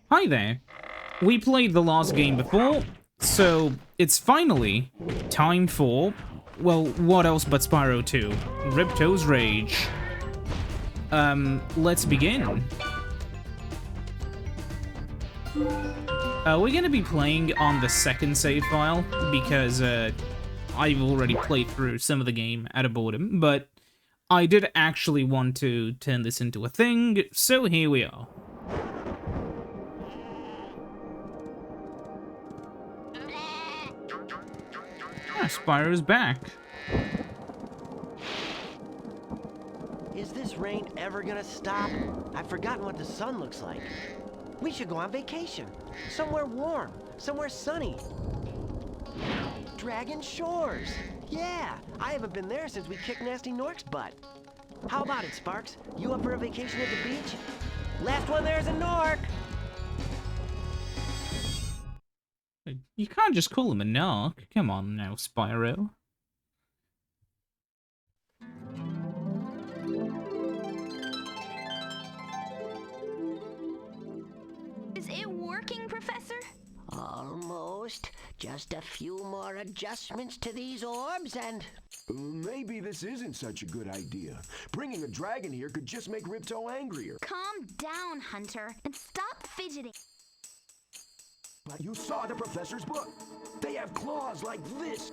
Hi there. We played the last game before, so it's finally time for, well, what else but Spyro 2? Ripto's Rage. Let's begin. We're gonna be playing on the second save file, because, I've already played through some of the game out of boredom, but I did actually want to turn this into a thing, so here we are. Spyro's back. Is this rain ever gonna stop? I've forgotten what the sun looks like. We should go on vacation. Somewhere warm. Somewhere sunny. Dragon Shores. Yeah, I haven't been there since we kicked Nasty Nork's butt. How about it, Sparks? You up for a vacation at the beach? Last one there's a Nork! You can't just call him a narc. Come on now, Spyro. Is it working, Professor? Almost. Just a few more adjustments to these orbs and... Maybe this isn't such a good idea. Bringing a dragon here could just make Ripto angrier. Calm down, Hunter, and stop fidgeting. But you saw the professor's book. They have claws like this,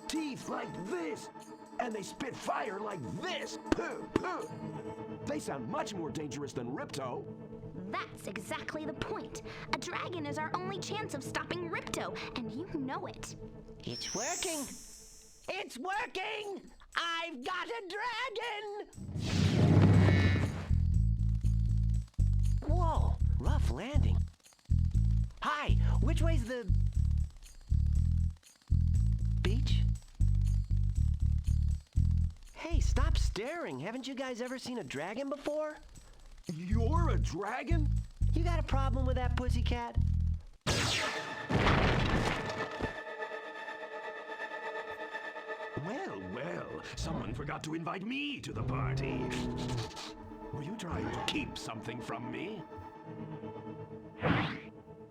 teeth like this, and they spit fire like this. Puh, puh. They sound much more dangerous than Ripto. That's exactly the point. A dragon is our only chance of stopping Ripto, and you know it. It's working! It's working! I've got a dragon! Whoa, rough landing. Hi, which way's the... beach? Hey, stop staring. Haven't you guys ever seen a dragon before? You're a dragon? You got a problem with that, pussycat? Well, someone forgot to invite me to the party. Were you trying to keep something from me?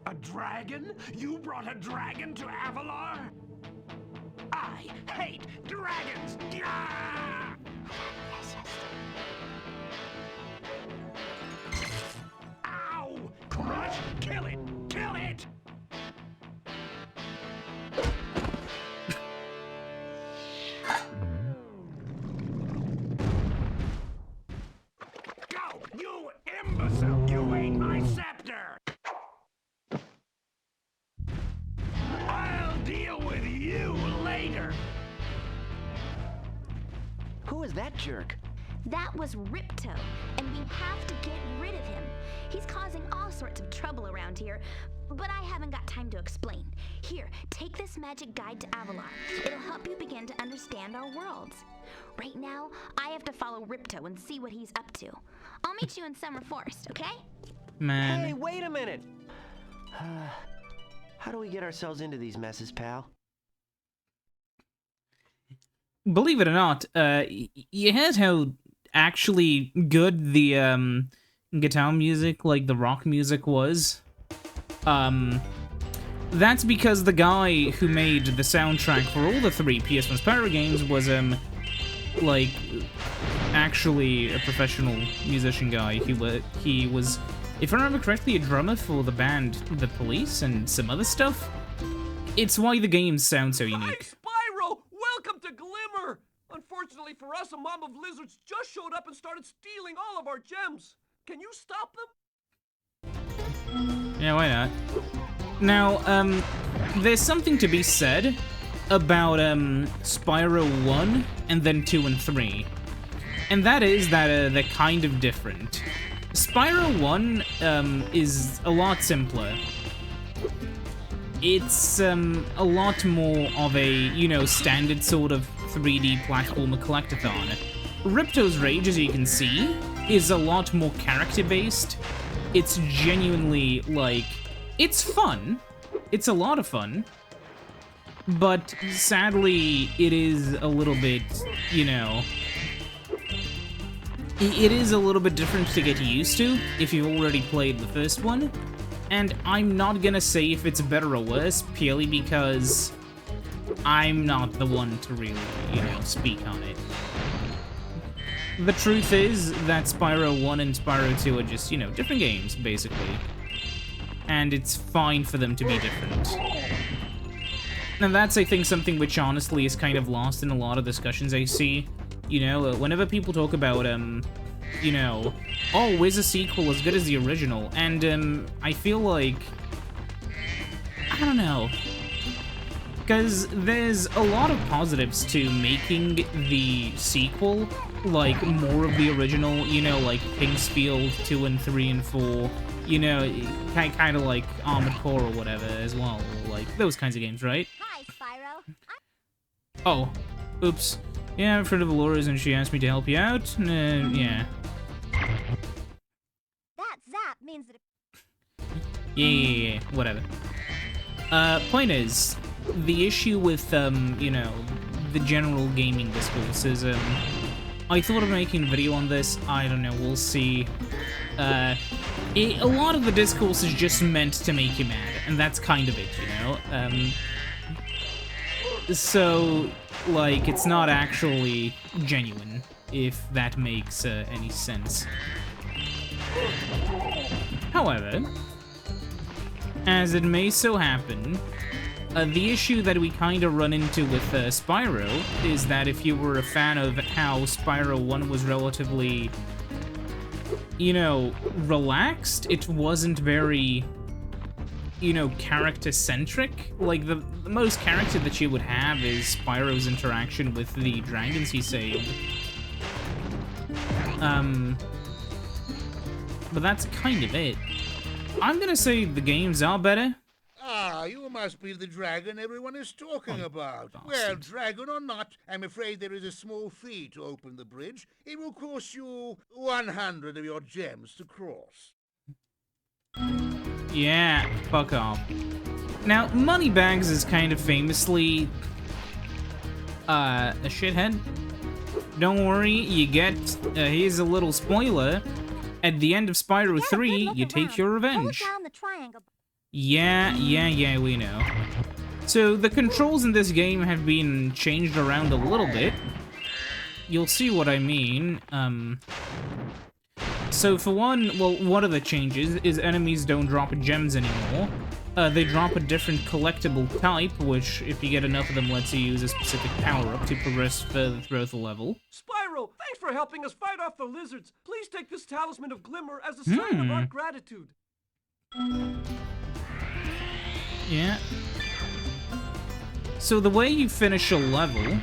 A dragon? You brought a dragon to Avalar? I hate dragons! Yeah! Ow! Crush! Kill it! Kill it! Go! You imbecile! You ate my scepter! I'll deal with you later! Who is that jerk? That was Ripto, and we have to get rid of him. He's causing all sorts of trouble around here, but I haven't got time to explain. Here, take this magic guide to Avalar. It'll help you begin to understand our worlds. Right now, I have to follow Ripto and see what he's up to. I'll meet you in Summer Forest, okay? Man. Hey, wait a minute! How do we get ourselves into these messes, pal? Believe it or not, you heard how actually good the guitar music, like the rock music, was? That's because the guy who made the soundtrack for all the three PS1 Spyro games was like actually a professional musician guy. He was, if I remember correctly, a drummer for the band The Police and some other stuff. It's why the games sound so unique. Hi, Spyro! Welcome to Glimmer! Unfortunately for us, a mob of lizards just showed up and started stealing all of our gems. Can you stop them? Yeah, why not? Now, there's something to be said about, Spyro 1 and then 2 and 3. And that is that, they're kind of different. Spyro 1, is a lot simpler. It's, a lot more of a, you know, standard sort of 3D platformer collectathon. Ripto's Rage, as you can see, is a lot more character-based. It's genuinely, like, it's fun. It's a lot of fun. But, sadly, it is a little bit, you know... It is a little bit different to get used to, if you've already played the first one. And I'm not gonna say if it's better or worse, purely because I'm not the one to really, you know, speak on it. The truth is that Spyro 1 and Spyro 2 are just, you know, different games, basically. And it's fine for them to be different. And that's, I think, something which honestly is kind of lost in a lot of discussions I see. You know, whenever people talk about, you know, oh, is a sequel as good as the original? And, I feel like, I don't know. Because there's a lot of positives to making the sequel, like, more of the original, you know, like Pink's Field 2 and 3 and 4, you know, kind of like Armored Core or whatever as well, like, those kinds of games, right? Hi, Spyro. Oh, oops. Yeah, I'm friend of Alora's and she asked me to help you out, yeah. That zap means that Yeah, whatever. Point is, the issue with, you know, the general gaming discourse is, I thought of making a video on this, I don't know, we'll see. A lot of the discourse is just meant to make you mad, and that's kind of it, you know? So, like, it's not actually genuine, if that makes any sense. However, as it may so happen, the issue that we kind of run into with Spyro is that if you were a fan of how Spyro 1 was relatively, you know, relaxed, it wasn't very, you know, character-centric. Like, the most character that you would have is Spyro's interaction with the dragons he saved. But that's kind of it. I'm gonna say the games are better. Ah, you must be the dragon everyone is talking about. bastard. Well, dragon or not, I'm afraid there is a small fee to open the bridge. It will cost you 100 of your gems to cross. Yeah, fuck off. Now, Moneybags is kind of famously a shithead. Don't worry, you get, here's a little spoiler. At the end of Spyro 3, you take your revenge. down the triangle. Yeah, we know. So, the controls in this game have been changed around a little bit. You'll see what I mean. So for one, well, one of the changes is enemies don't drop gems anymore. They drop a different collectible type, which, if you get enough of them, lets you use a specific power-up to progress further throughout the level. Spyro, thanks for helping us fight off the lizards. Please take this talisman of Glimmer as a sign of our gratitude. Yeah. So the way you finish a level...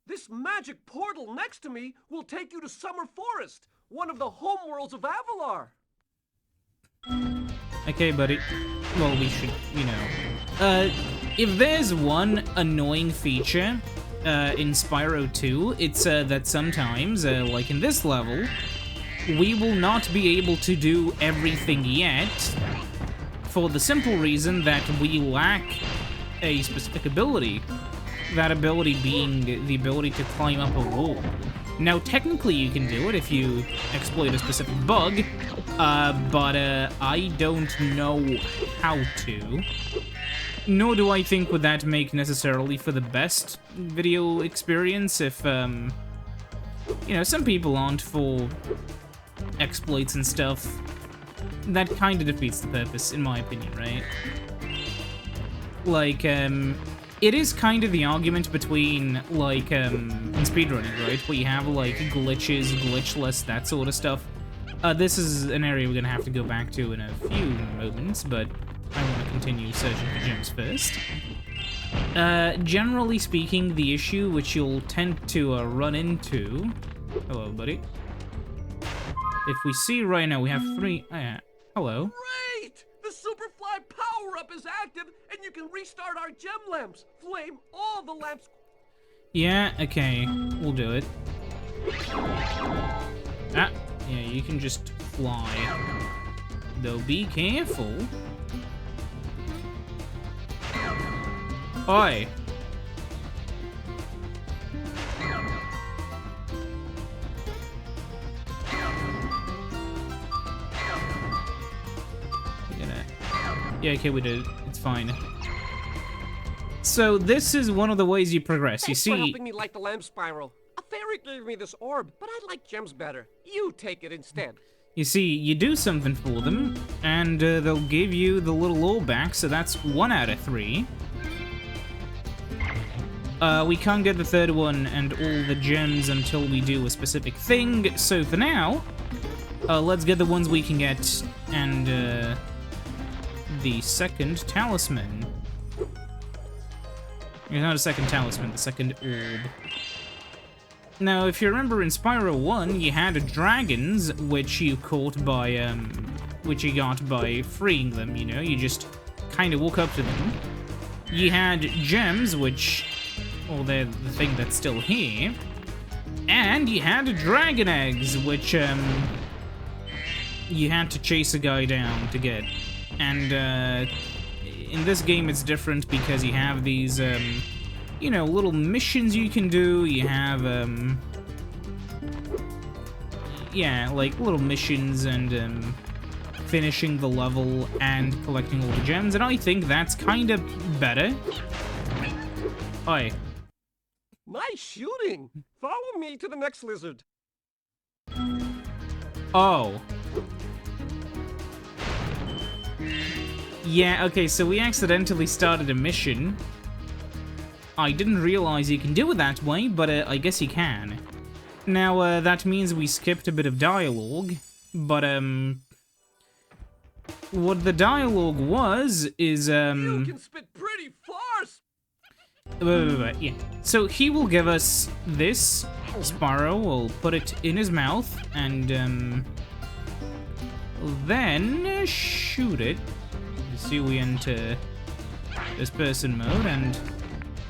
This magic portal next to me will take you to Summer Forest, one of the homeworlds of Avalar. Okay, buddy. Well, we should, you know... if there's one annoying feature in Spyro 2, it's that sometimes, like in this level, we will not be able to do everything yet, for the simple reason that we lack a specific ability. That ability being the ability to climb up a wall. Now, technically you can do it if you exploit a specific bug, but I don't know how to. Nor do I think would that make necessarily for the best video experience if, you know, some people aren't for exploits and stuff. That kind of defeats the purpose, in my opinion, right? Like, it is kind of the argument between, like, in speedrunning, right? Where you have, like, glitches, glitchless, that sort of stuff. This is an area we're gonna have to go back to in a few moments, but I want to continue searching for gems first. Generally speaking, the issue which you'll tend to run into... Hello, buddy. If we see right now, we have 3... hello. Great! The Superfly power-up is active, and you can restart our gem lamps. Flame all the lamps. Yeah, okay. We'll do it. Ah, yeah, you can just fly. Though be careful. Oi! Yeah, okay, we did it. It's fine. So this is one of the ways you progress. Thanks You for see, helping me light the lamp, Spyro. A fairy gave me this orb, but I like gems better. You take it instead. you do something for them, and they'll give you the little orb back, so that's 1 out of 3. We can't get the third one and all the gems until we do a specific thing, so for now, let's get the ones we can get, and the second talisman. It's not a second talisman, the second orb. Now, if you remember in Spyro 1, you had dragons, which you caught by, which you got by freeing them, you know? You just kind of walk up to them. You had gems, which, well, they're the thing that's still here. And you had dragon eggs, which, you had to chase a guy down to get. And, in this game, it's different because you have these, you know, little missions you can do. You have, yeah, like little missions and, finishing the level and collecting all the gems. And I think that's kind of better. Oi. Nice shooting. Follow me to the next lizard. Oh. Yeah, okay, so we accidentally started a mission. I didn't realize you can do it that way, but I guess you can. Now, that means we skipped a bit of dialogue, but, what the dialogue was is, You can spit pretty fast. wait, yeah. So he will give us this. Spyro will put it in his mouth, and, then shoot it. See, we enter this person mode, and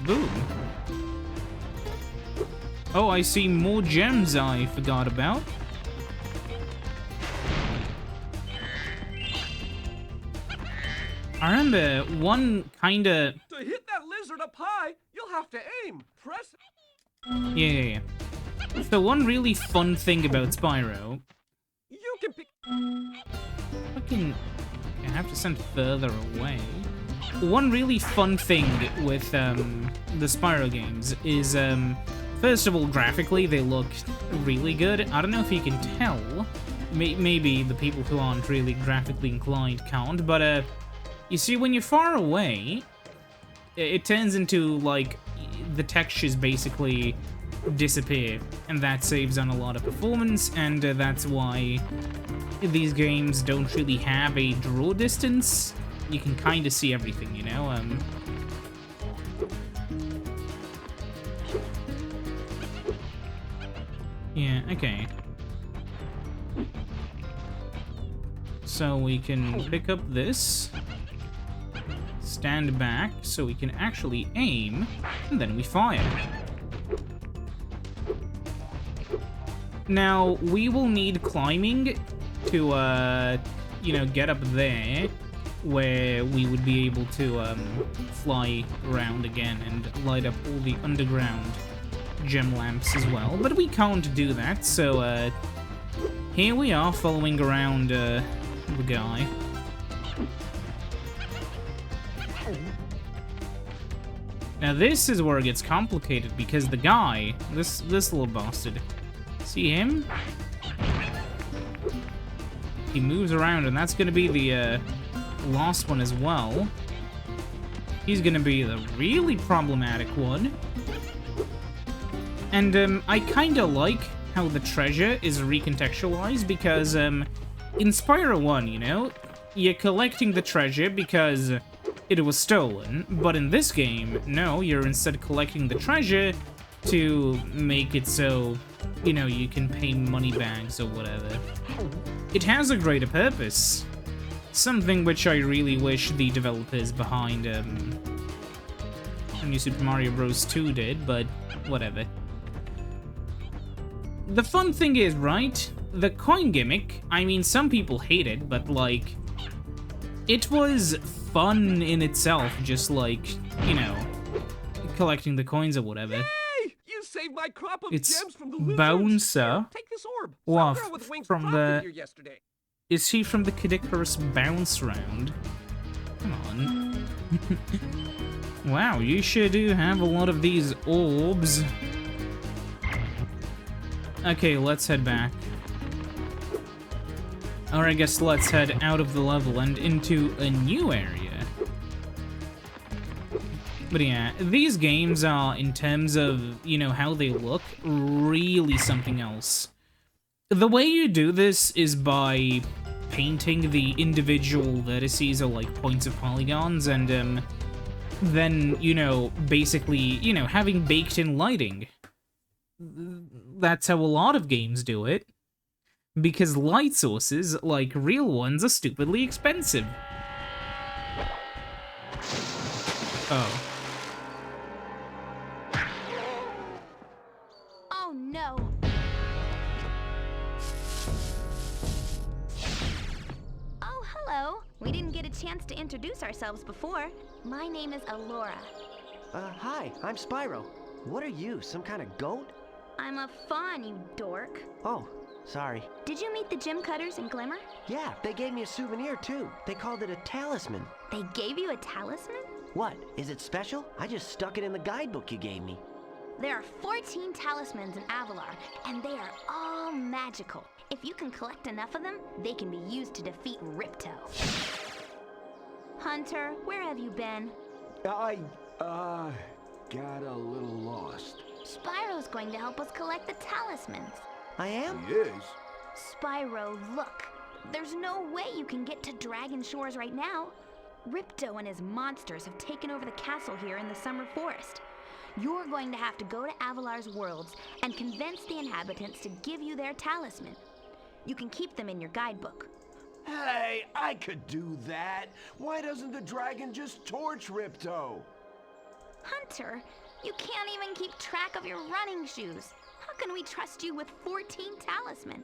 boom. Oh, I see more gems I forgot about. I remember one kinda... To hit that lizard up high, you'll have to aim. Press... Yeah. So one really fun thing about Spyro... You can pick... Fucking... I have to send further away. One really fun thing with the Spyro games is, first of all, graphically, they look really good. I don't know if you can tell. Maybe the people who aren't really graphically inclined can't, but, you see, when you're far away, it turns into, like, the textures basically disappear, and that saves on a lot of performance, and that's why these games don't really have a draw distance. You can kind of see everything, you know? Yeah, okay. So we can pick up this, stand back so we can actually aim, and then we fire. Now, we will need climbing to, you know, get up there, where we would be able to, fly around again and light up all the underground gem lamps as well. But we can't do that, so, here we are following around, the guy. Now this is where it gets complicated, because the guy, this little bastard, see him? He moves around, and that's gonna be the last one as well. He's gonna be the really problematic one. And I kinda like how the treasure is recontextualized, because in Spyro 1, you know, you're collecting the treasure because it was stolen, but in this game, no, you're instead collecting the treasure to make it so, you know, you can pay money bags or whatever. It has a greater purpose. Something which I really wish the developers behind New Super Mario Bros. 2 did, but whatever. The fun thing is, right, the coin gimmick, I mean, some people hate it, but, like, it was fun in itself, just like, you know, collecting the coins or whatever. Yay! You saved my crop of It's gems from the lizards. Bouncer. Take this orb. Wow, Some girl with wings from popped the- in here yesterday. Is he from the Kid Icarus bounce round? Come on. Wow, you sure do have a lot of these orbs. Okay, let's head back. Or I guess let's head out of the level and into a new area. But yeah, these games are, in terms of, you know, how they look, really something else. The way you do this is by painting the individual vertices, or like points of polygons, and then, you know, basically, you know, having baked-in lighting. That's how a lot of games do it. Because light sources, like real ones, are stupidly expensive. Oh. Oh no! Oh, hello. We didn't get a chance to introduce ourselves before. My name is Alora. Hi, I'm Spyro. What are you, some kind of goat? I'm a fawn, you dork. Oh, sorry. Did you meet the gym cutters in Glimmer? Yeah, they gave me a souvenir too. They called it a talisman. They gave you a talisman? What, is it special? I just stuck it in the guidebook you gave me. There are 14 talismans in Avalar, and they are all magical. If you can collect enough of them, they can be used to defeat Ripto. Hunter, where have you been? I, got a little lost. Spyro's going to help us collect the talismans. I am? Yes. Spyro, look. There's no way you can get to Dragon Shores right now. Ripto and his monsters have taken over the castle here in the Summer Forest. You're going to have to go to Avalar's worlds and convince the inhabitants to give you their talisman. You can keep them in your guidebook. Hey, I could do that. Why doesn't the dragon just torch Ripto? Hunter, you can't even keep track of your running shoes. How can we trust you with 14 talisman?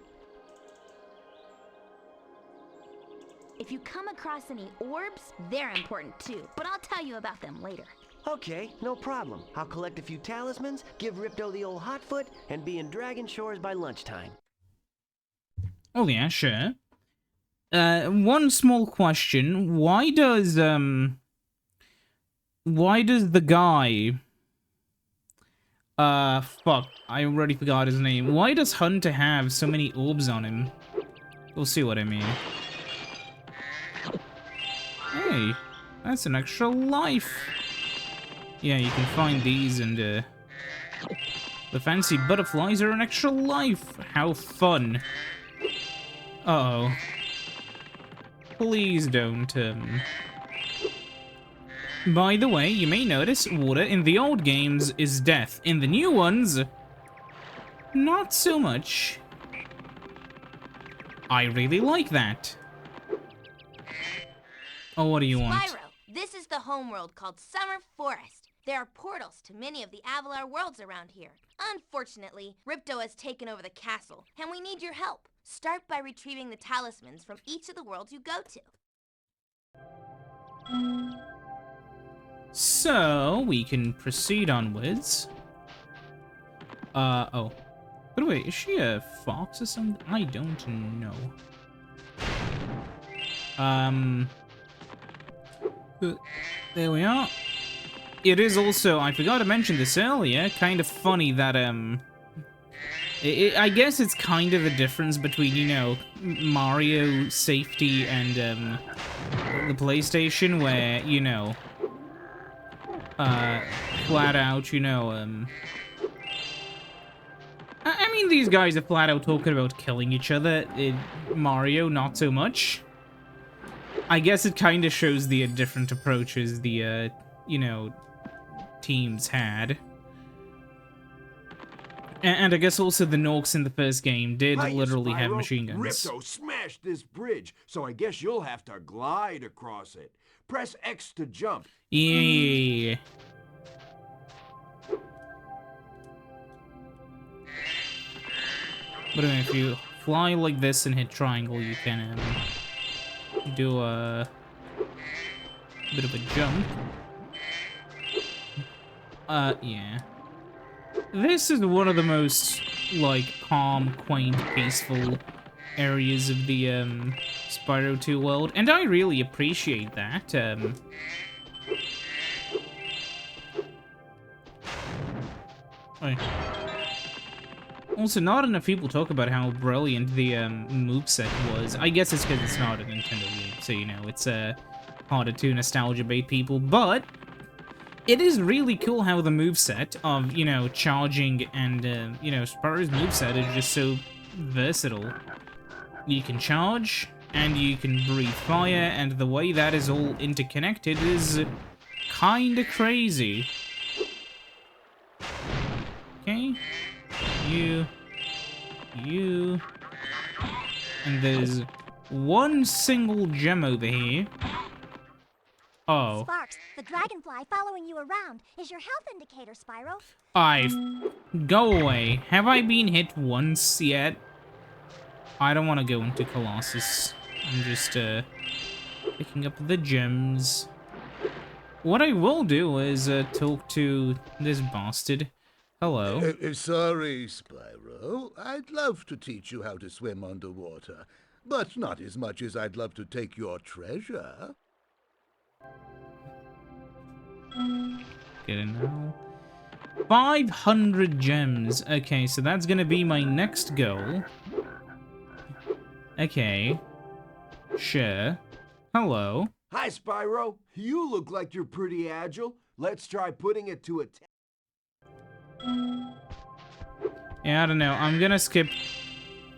If you come across any orbs, they're important too, but I'll tell you about them later. Okay, no problem. I'll collect a few talismans, give Ripto the old hot foot, and be in Dragon Shores by lunchtime. Oh yeah, sure. One small question. Why does the guy... fuck, I already forgot his name. Why does Hunter have so many orbs on him? We'll see what I mean. Hey, that's an extra life. Yeah, you can find these, and the fancy butterflies are an extra life. How fun. Uh-oh. Please don't, By the way, you may notice water in the old games is death. In the new ones, not so much. I really like that. Oh, what do you want? Spyro, this is the homeworld called Summer Forest. There are portals to many of the Avalar worlds around here. Unfortunately, Ripto has taken over the castle, and we need your help. Start by retrieving the talismans from each of the worlds you go to. So, we can proceed onwards. Oh. By the way, is she a fox or something? I don't know. There we are. It is also, I forgot to mention this earlier, kind of funny that, I guess it's kind of the difference between, you know, Mario Safety and, the PlayStation, where, you know, flat out, you know, I mean, these guys are flat out talking about killing each other. Mario, not so much. I guess it kind of shows the different approaches the, you know, teams had. And I guess also the Norks in the first game did literally have machine guns. Ripto smashed this bridge, so I guess you'll have to glide across it. Press X to jump. Yeah. But if you fly like this and hit triangle, you can do a bit of a jump. Yeah. This is one of the most, like, calm, quaint, peaceful areas of the Spyro 2 world, and I really appreciate that. Also, not enough people talk about how brilliant the moveset was. I guess it's because it's not a Nintendo game, so, you know, it's harder to nostalgia bait people, but it is really cool how the moveset of, you know, charging and, you know, Spyro's moveset is just so versatile. You can charge, and you can breathe fire, and the way that is all interconnected is kinda crazy. Okay. You. And there's one single gem over here. Oh. Sparks, the dragonfly following you around is your health indicator, Spyro. Go away. Have I been hit once yet? I don't want to go into Colossus. I'm just, picking up the gems. What I will do is, talk to this bastard. Hello. Sorry, Spyro. I'd love to teach you how to swim underwater, but not as much as I'd love to take your treasure. Get it now. 500 gems. Okay, so that's gonna be my next goal. Okay. Sure. Hello. Hi, Spyro. You look like you're pretty agile. Let's try putting it to a test. Yeah, I don't know. I'm gonna skip...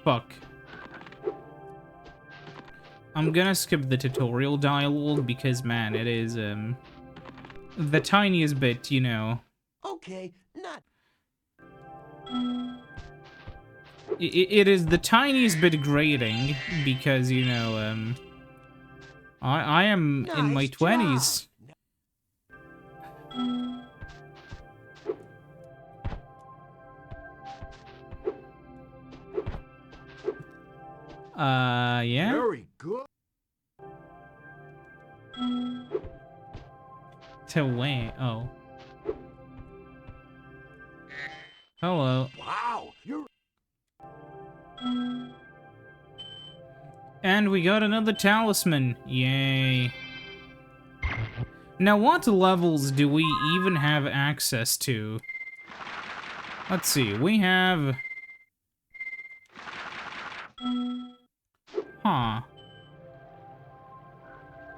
Fuck. I'm gonna skip the tutorial dialogue because, man, it is, the tiniest bit, you know. Okay, not... It is the tiniest bit grating because, you know, I am in my 20s. Yeah? Very good. To where? Oh. Hello. Wow, you're... And we got another talisman. Yay. Now, what levels do we even have access to? Let's see. We have... Huh.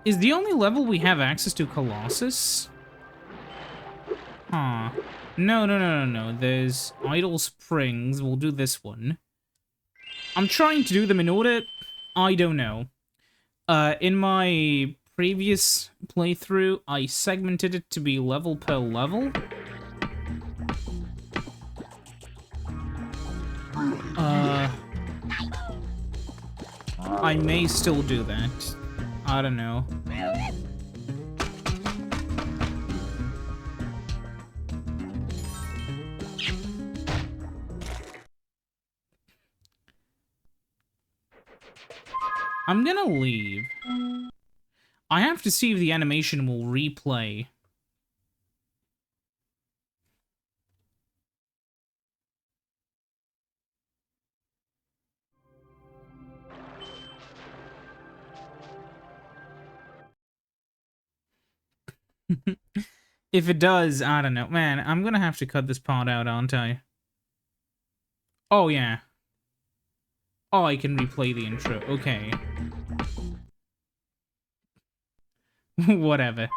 Is the only level we have access to Colossus? Huh. No. There's Idle Springs. We'll do this one. I'm trying to do them in order. I don't know. In my previous playthrough, I segmented it to be level per level. I may still do that. I don't know. I'm gonna leave. I have to see if the animation will replay. If it does, I don't know. Man, I'm gonna have to cut this part out, aren't I? Oh, yeah. Oh, I can replay the intro. Okay. Whatever.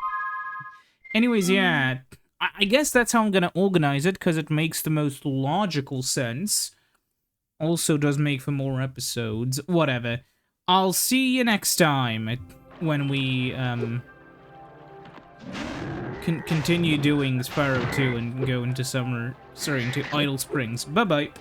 Anyways, yeah. I guess that's how I'm gonna organize it, because it makes the most logical sense. Also does make for more episodes. Whatever. I'll see you next time when we, continue doing Spyro 2 and go into into Idle Springs. Bye-bye.